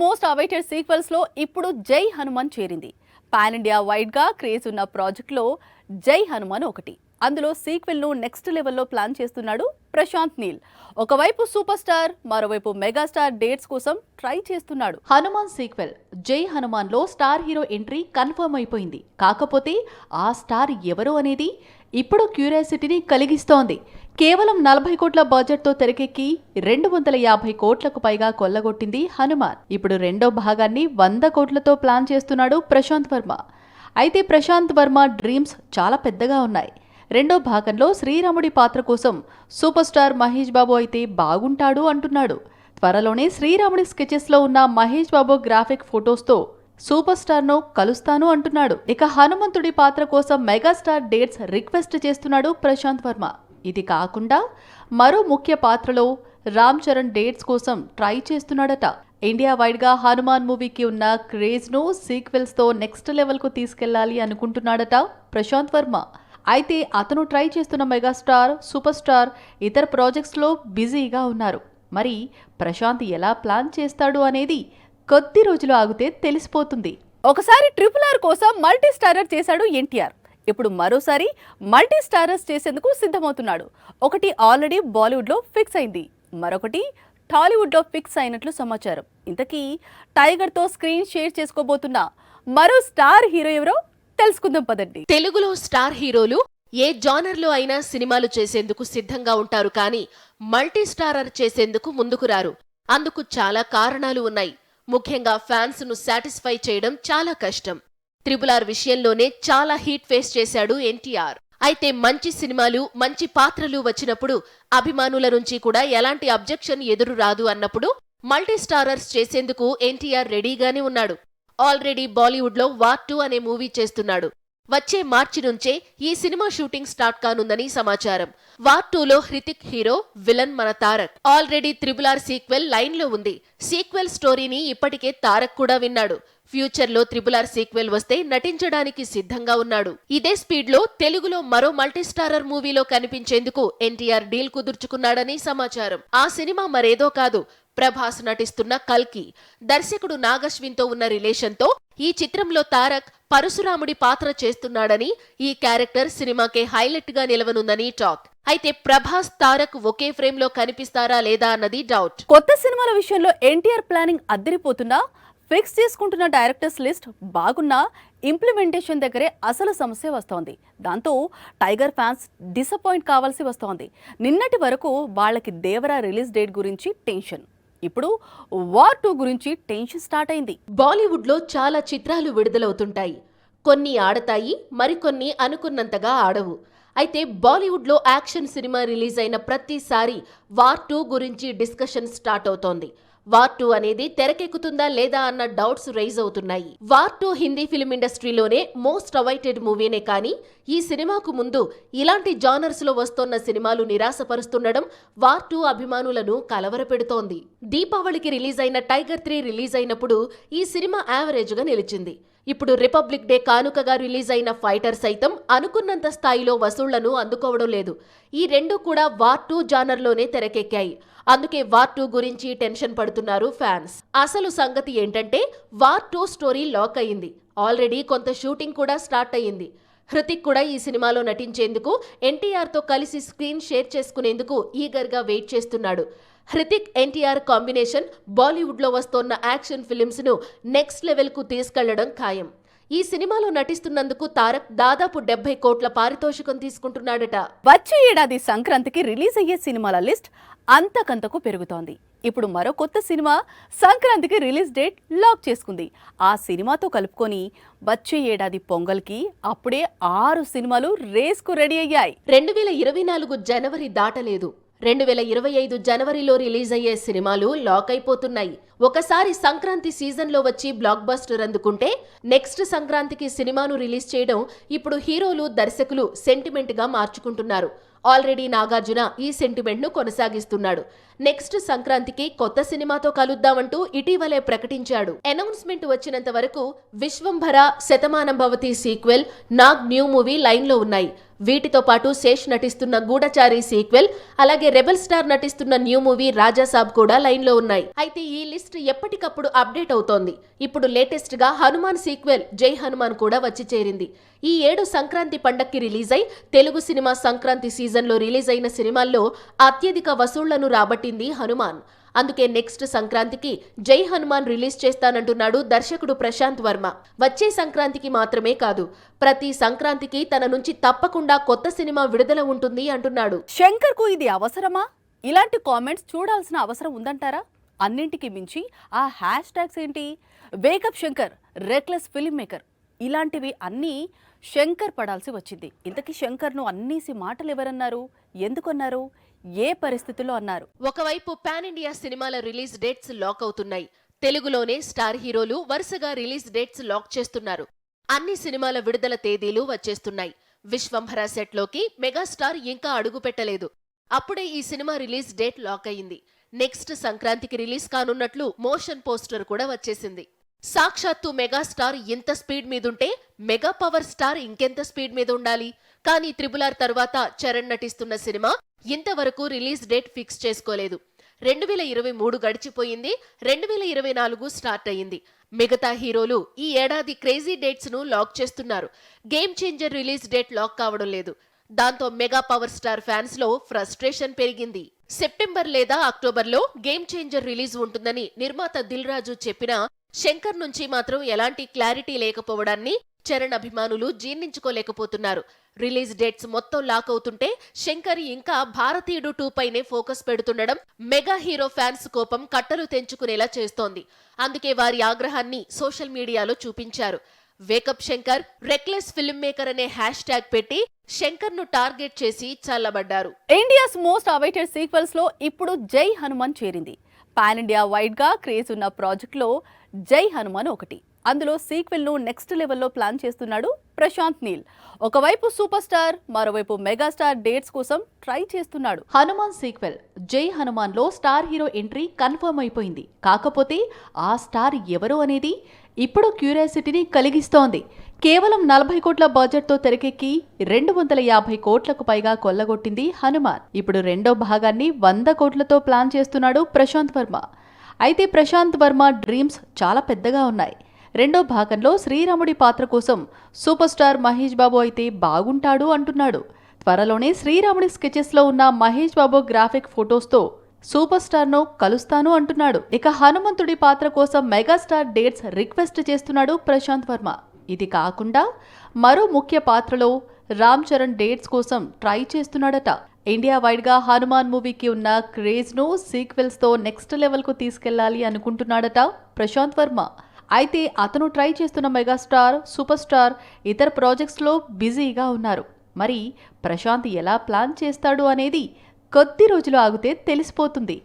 Most awaited sequels లో ఇప్పుడు జై హనుమాన్ చేరింది. పాన్ ఇండియా వైడ్ గా క్రేజ్ ఉన్న ప్రాజెక్ట్ లో జై హనుమాన్ ఒకటి. అందులో సీక్వెల్ ను నెక్స్ట్ లెవెల్లో ప్లాన్ చేస్తున్నాడు ప్రశాంత్ నీల్. ఒకవైపు సూపర్ స్టార్, మరోవైపు మెగాస్టార్ డేట్స్ కోసం ట్రై చేస్తున్నాడు. హనుమాన్ సీక్వెల్ జై హనుమాన్ లో స్టార్ హీరో ఎంట్రీ కన్ఫర్మ్ అయిపోయింది. కాకపోతే ఆ స్టార్ ఎవరు అనేది ఇప్పుడు క్యూరియాసిటీని కలిగిస్తోంది. కేవలం 40 కోట్ల బడ్జెట్ తో తెరకెక్కి 250 కోట్లకు పైగా కొల్లగొట్టింది హనుమాన్. ఇప్పుడు రెండో భాగాన్ని 100 కోట్లతో ప్లాన్ చేస్తున్నాడు ప్రశాంత్ వర్మ. అయితే ప్రశాంత్ వర్మ డ్రీమ్స్ చాలా పెద్దగా ఉన్నాయి. రెండో భాగంలో శ్రీరాముడి పాత్ర కోసం సూపర్ స్టార్ మహేష్ బాబు అయితే బాగుంటాడు అంటున్నాడు. త్వరలోనే శ్రీరాముడి స్కెచెస్ లో ఉన్న Mahesh Babu graphic ఫొటోస్తో super star ను కలుస్తాను అంటున్నాడు. ఇక హనుమంతుడి పాత్ర కోసం మెగాస్టార్ డేట్స్ రిక్వెస్ట్ చేస్తున్నాడు ప్రశాంత్ వర్మ. ఇది కాకుండా మరో ముఖ్య పాత్రలో రామ్ చరణ్ డేట్స్ కోసం ట్రై చేస్తున్నాడట. ఇండియా వైడ్ గా హనుమాన్ మూవీకి ఉన్న క్రేజ్ ను సీక్వెల్స్ తో నెక్స్ట్ లెవెల్ కు తీసుకెళ్లాలి అనుకుంటున్నాడట ప్రశాంత్ వర్మ. అయితే అతను ట్రై చేస్తున్న మెగాస్టార్, సూపర్ స్టార్ ఇతర ప్రాజెక్ట్స్ లో బిజీగా ఉన్నారు. మరి ప్రశాంత్ ఎలా ప్లాన్ చేస్తాడు అనేది కొద్ది రోజులు ఆగితే తెలిసిపోతుంది. ఒకసారి RRR కోసం మల్టీ స్టారర్ చేశాడు ఎన్టీఆర్. ఇప్పుడు మరోసారి మల్టీ స్టారర్స్ చేసేందుకు సిద్ధమవుతున్నాడు. ఒకటి ఆల్రెడీ బాలీవుడ్ లో ఫిక్స్ అయింది, మరొకటి టాలీవుడ్ లో ఫిక్స్ అయినట్లు సమాచారం. ఇంతకీ టైగర్ తో స్క్రీన్ షేర్ చేసుకోబోతున్న మరో స్టార్ హీరో ఎవరో తెలుసుకుందాం పదండి. తెలుగులో స్టార్ హీరోలు ఏ జానర్ లో అయినా సినిమాలు చేసేందుకు సిద్ధంగా ఉంటారు, కానీ మల్టీ స్టారర్ చేసేందుకు ముందుకు రారు. అందుకు చాలా కారణాలు ఉన్నాయి. ముఖ్యంగా ఫ్యాన్స్ ను సాటిస్ఫై చేయడం చాలా కష్టం. RRR విషయంలోనే చాలా హీట్ ఫేస్ చేశాడు ఎన్టీఆర్. అయితే మంచి సినిమాలు, మంచి పాత్రలు వచ్చినప్పుడు అభిమానుల నుంచి కూడా ఎలాంటి అబ్జెక్షన్ ఎదురు రాదు అన్నప్పుడు మల్టీ స్టారర్స్ చేసేందుకు ఎన్టీఆర్ రెడీగానే ఉన్నాడు. ఆల్రెడీ బాలీవుడ్ లో వార్ 2 అనే మూవీ చేస్తున్నాడు. వచ్చే మార్చి నుంచే ఈ సినిమా షూటింగ్ స్టార్ట్ కానుందని సమాచారం. వార్ 2లో హృతిక్ హీరో, విలన్ మన Tarak. Already RRR sequel line లో ఉంది. సీక్వెల్ స్టోరీని ఇప్పటికే తారక్ కూడా విన్నాడు. ఫ్యూచర్ లో RRR సీక్వెల్ వస్తే నటించడానికి సిద్ధంగా ఉన్నాడు. ఇదే స్పీడ్ లో తెలుగులో మరో మల్టీస్టారర్ మూవీలో కనిపించేందుకు ఎన్టీఆర్ డీల్ కుదుర్చుకున్నాడని సమాచారం. ఆ సినిమా మరేదో కాదు, ప్రభాస్ నటిస్తున్న కల్కి. దర్శకుడు నాగశ్విన్ తో ఉన్న రిలేషన్ తో ఈ చిత్రంలో తారక్ పరశురాముడి పాత్ర చేస్తున్నాడని, ఈ క్యారెక్టర్ సినిమాకే హైలైట్ గా నిలవనుందని టాక్. అయితే ప్రభాస్, తారక్ ఒకే ఫ్రేమ్ లో కనిపిస్తారా లేదా అన్నది డౌట్. కొత్త సినిమాల విషయంలో ఎన్టీఆర్ ప్లానింగ్ అద్దరిపోతున్నా, ఫిక్స్ చేసుకుంటున్న డైరెక్టర్స్ లిస్ట్ బాగున్నా ఇంప్లిమెంటేషన్ దగ్గరే అసలు సమస్య వస్తోంది. దాంతో టైగర్ ఫ్యాన్స్ డిసప్పాయింట్ కావాల్సి వస్తోంది. నిన్నటి వరకు వాళ్ళకి దేవరా రిలీజ్ డేట్ గురించి టెన్షన్, ఇప్పుడు వార్ 2 గురించి టెన్షన్ స్టార్ట్ అయింది. బాలీవుడ్ లో చాలా చిత్రాలు విడుదలవుతుంటాయి. కొన్ని ఆడతాయి, మరికొన్ని అనుకున్నంతగా ఆడవు. అయితే బాలీవుడ్ లో యాక్షన్ సినిమా రిలీజ్ అయిన ప్రతిసారి వార్ 2 గురించి డిస్కషన్ స్టార్ట్ అవుతోంది. వార్ 2 అనేది తెరకెక్కుతుందా లేదా అన్న డౌట్స్ రైజ్ అవుతున్నాయి. వార్ 2 హిందీ ఫిల్మ్ ఇండస్ట్రీలోనే మోస్ట్ అవైటెడ్ మూవీనే, కానీ ఈ సినిమాకు ముందు ఇలాంటి జానర్స్ లో వస్తోన్న సినిమాలు నిరాశపరుస్తుండడం వార్ 2 అభిమానులను కలవరపెడుతోంది. దీపావళికి రిలీజ్ అయిన టైగర్ 3 రిలీజ్ అయినప్పుడు ఈ సినిమా యావరేజ్ గా నిలిచింది. ఇప్పుడు రిపబ్లిక్ డే కానుకగా రిలీజ్ అయిన ఫైటర్ సైతం అనుకున్నంత స్థాయిలో వసూళ్లను అందుకోవడం లేదు. ఈ రెండు కూడా వార్ 2 జానర్లోనే తెరకెక్కాయి. అందుకే వార్ 2 గురించి టెన్షన్ పడుతున్నారు ఫ్యాన్స్. అసలు సంగతి ఏంటంటే వార్ 2 స్టోరీ లాక్ అయింది. ఆల్రెడీ కొంత షూటింగ్ కూడా స్టార్ట్ అయ్యింది. హృతిక్ కూడా ఈ సినిమాలో నటించేందుకు ఎన్టీఆర్ తో కలిసి స్క్రీన్ షేర్ చేసుకునేందుకు ఈగర్ గా వెయిట్ చేస్తున్నాడు. హృతిక్ ఎన్టీఆర్ కాంబినేషన్ బాలీవుడ్ లో వస్తోన్న యాక్షన్ ఫిలిమ్స్ ను నెక్స్ట్ లెవెల్ కు తీసుకెళ్లడం ఖాయం. ఈ సినిమాలో నటిస్తున్నందుకు తారక్ దాదాపు 70 కోట్ల పారితోషికం తీసుకుంటున్నాడట. వచ్చే ఏడాది సంక్రాంతికి రిలీజ్ అయ్యే సినిమాల లిస్ట్ అంతకంతకు పెరుగుతోంది. ఇప్పుడు మరో కొత్త సినిమా సంక్రాంతికి రిలీజ్ డేట్ లాక్ చేసుకుంది. ఆ సినిమాతో కలుపుకొని వచ్చే ఏడాది పొంగల్కి అప్పుడే 6 సినిమాలు రేస్కు రెడీ అయ్యాయి. 2024 జనవరి దాటలేదు. 2025 జనవరిలో రిలీజ్ అయ్యే సినిమాలు లాక్ అయిపోతున్నాయి. ఒకసారి సంక్రాంతి సీజన్లో వచ్చి బ్లాక్ బస్టర్ అందుకుంటే నెక్స్ట్ సంక్రాంతికి సినిమాను రిలీజ్ చేయడం ఇప్పుడు హీరోలు, దర్శకులు సెంటిమెంట్ గా మార్చుకుంటున్నారు. ఆల్రెడీ నాగార్జున ఈ సెంటిమెంట్ ను కొనసాగిస్తున్నాడు. నెక్స్ట్ సంక్రాంతికి కొత్త సినిమాతో కలుద్దామంటూ ఇటీవలే ప్రకటించాడు. అనౌన్స్మెంట్ వచ్చినంత వరకు Vishwambhara, Shatamanam Bhavati sequel, Nag new movie line లో ఉన్నాయి. వీటితో పాటు శేష్ నటిస్తున్న గూఢచారి సీక్వెల్, అలాగే రెబల్ స్టార్ నటిస్తున్న న్యూ మూవీ రాజాసాబ్ కూడా లైన్లో ఉన్నాయి. అయితే ఈ లిస్ట్ ఎప్పటికప్పుడు అప్డేట్ అవుతోంది. ఇప్పుడు లేటెస్ట్ గా హనుమాన్ సీక్వెల్ జై హనుమాన్ కూడా వచ్చి చేరింది. ఈ ఏడు సంక్రాంతి పండక్కి రిలీజ్ అయి తెలుగు సినిమా సంక్రాంతి సీజన్లో రిలీజ్ అయిన సినిమాల్లో అత్యధిక వసూళ్లను రాబట్టింది హనుమాన్. అందుకే నెక్స్ట్ సంక్రాంతికి జై హనుమాన్ రిలీజ్ చేస్తానంటున్నాడు దర్శకుడు ప్రశాంత్ వర్మ. వచ్చే సంక్రాంతికి మాత్రమే కాదు, ప్రతి సంక్రాంతికి తన నుంచి తప్పకుండా కొత్త సినిమా విడుదల ఉంటుంది అంటున్నాడు. శంకర్ కు ఇది అవసరమా? ఇలాంటి కామెంట్స్ చూడాల్సిన అవసరం ఉందంటారా? అన్నింటికి మించి ఆ హ్యాష్ ట్యాగ్స్ ఏంటి? Wake up Shankar, reckless film maker, ఇలాంటివి అన్నీ శంకర్ పడాల్సి వచ్చింది. ఇంతకీ శంకర్ను అన్నేసి మాటలు ఎవరన్నారు? ఎందుకన్నారు? ఏ పరిస్థితుల్లో అన్నారు? ఒకవైపు పాన్ ఇండియా సినిమాల రిలీజ్ డేట్స్ లాక్ అవుతున్నాయి. తెలుగులోనే స్టార్ హీరోలు వరుసగా రిలీజ్ డేట్స్ లాక్ చేస్తున్నారు. అన్ని సినిమాల విడుదల తేదీలు వచ్చేస్తున్నాయి. విశ్వంభర సెట్లోకి మెగాస్టార్ ఇంకా అడుగు పెట్టలేదు. అప్పుడే ఈ సినిమా రిలీజ్ డేట్ లాక్ అయింది. నెక్స్ట్ సంక్రాంతికి రిలీజ్ కానున్నట్లు మోషన్ పోస్టర్ కూడా వచ్చేసింది. సాక్షాత్తు మెగాస్టార్ ఇంత స్పీడ్ మీదుంటే మెగా పవర్ స్టార్ ఇంకెంత స్పీడ్ మీద ఉండాలి? కానీ RRR తర్వాత చరణ్ నటిస్తున్న సినిమా ఇంతవరకు రిలీజ్ డేట్ ఫిక్స్ చేసుకోలేదు. 2023 గడిచిపోయింది, 2024 స్టార్ట్ అయ్యింది. మిగతా హీరోలు ఈ ఏడాది క్రేజీ డేట్స్ ను లాక్ చేస్తున్నారు. Game Changer release date lock కావడం లేదు. దాంతో మెగా పవర్ స్టార్ ఫ్యాన్స్ లో ఫ్రస్ట్రేషన్ పెరిగింది. సెప్టెంబర్ లేదా అక్టోబర్లో గేమ్ చేంజర్ రిలీజ్ ఉంటుందని నిర్మాత దిల్ రాజు చెప్పినా శంకర్ నుంచి మాత్రం ఎలాంటి క్లారిటీ లేకపోవడాన్ని చరణ్ అభిమానులు జీర్ణించుకోలేకపోతున్నారు. రిలీజ్ డేట్స్ మొత్తం లాక్ అవుతుంటే శంకర్ ఇంకా భారతీయుడు 2 పైనే ఫోకస్ పెడుతుండడం మెగా హీరో ఫ్యాన్స్ కోపం కట్టలు తెంచుకునేలా చేస్తోంది. అందుకే వారి ఆగ్రహాన్ని సోషల్ మీడియాలో చూపించారు. Wake up Shankar, reckless film maker అనే హ్యాష్ ట్యాగ్ పెట్టి శంకర్ ను టార్గెట్ చేసి చల్లబడ్డారు. ఇండియాస్ మోస్ట్ అవైటెడ్ సీక్వెల్స్ లో ఇప్పుడు జై హనుమాన్ చేరింది. పాన్ ఇండియా వైడ్ గా క్రేజ్ ఉన్న ప్రాజెక్ట్ లో జై హనుమాన్ ఒకటి. అందులో సీక్వెల్ ను నెక్స్ట్ లెవెల్లో ప్లాన్ చేస్తున్నాడు ప్రశాంత్ నీల్. ఒకవైపు సూపర్ స్టార్, మరోవైపు మెగాస్టార్ డేట్స్ కోసం ట్రై చేస్తున్నాడు. హనుమాన్ సీక్వెల్ జై హనుమాన్ లో స్టార్ హీరో ఎంట్రీ కన్ఫర్మ్ అయిపోయింది. కాకపోతే ఆ స్టార్ ఎవరు అనేది ఇప్పుడు క్యూరియాసిటీని కలిగిస్తోంది. కేవలం 40 కోట్ల బడ్జెట్తో తెరకెక్కి 250 కోట్లకు పైగా కొల్లగొట్టింది హనుమాన్. ఇప్పుడు రెండో భాగాన్ని 100 కోట్లతో ప్లాన్ చేస్తున్నాడు ప్రశాంత్ వర్మ. అయితే ప్రశాంత్ వర్మ డ్రీమ్స్ చాలా పెద్దగా ఉన్నాయి. రెండో భాగంలో శ్రీరాముడి పాత్ర కోసం సూపర్ స్టార్ మహేష్ బాబు అయితే బాగుంటాడు అంటున్నాడు. త్వరలోనే శ్రీరాముడి స్కెచెస్లో ఉన్న మహేష్ బాబు గ్రాఫిక్ ఫొటోస్తో సూపర్ స్టార్ను కలుస్తాను అంటున్నాడు. ఇక హనుమంతుడి పాత్ర కోసం మెగాస్టార్ డేట్స్ రిక్వెస్ట్ చేస్తున్నాడు ప్రశాంత్ వర్మ. ఇది కాకుండా మరో ముఖ్య పాత్రలో రామ్ చరణ్ డేట్స్ కోసం ట్రై చేస్తున్నాడట. ఇండియా వైడ్ గా హనుమాన్ మూవీకి ఉన్న క్రేజ్ ను సీక్వెల్స్ తో నెక్స్ట్ లెవెల్ కు తీసుకెళ్లాలి అనుకుంటున్నాడట ప్రశాంత్ వర్మ. అయితే అతను ట్రై చేస్తున్న మెగాస్టార్, సూపర్ స్టార్ ఇతర ప్రాజెక్ట్స్ లో బిజీగా ఉన్నారు. మరి ప్రశాంత్ ఎలా ప్లాన్ చేస్తాడు అనేది కొద్ది రోజులు ఆగితే తెలిసిపోతుంది.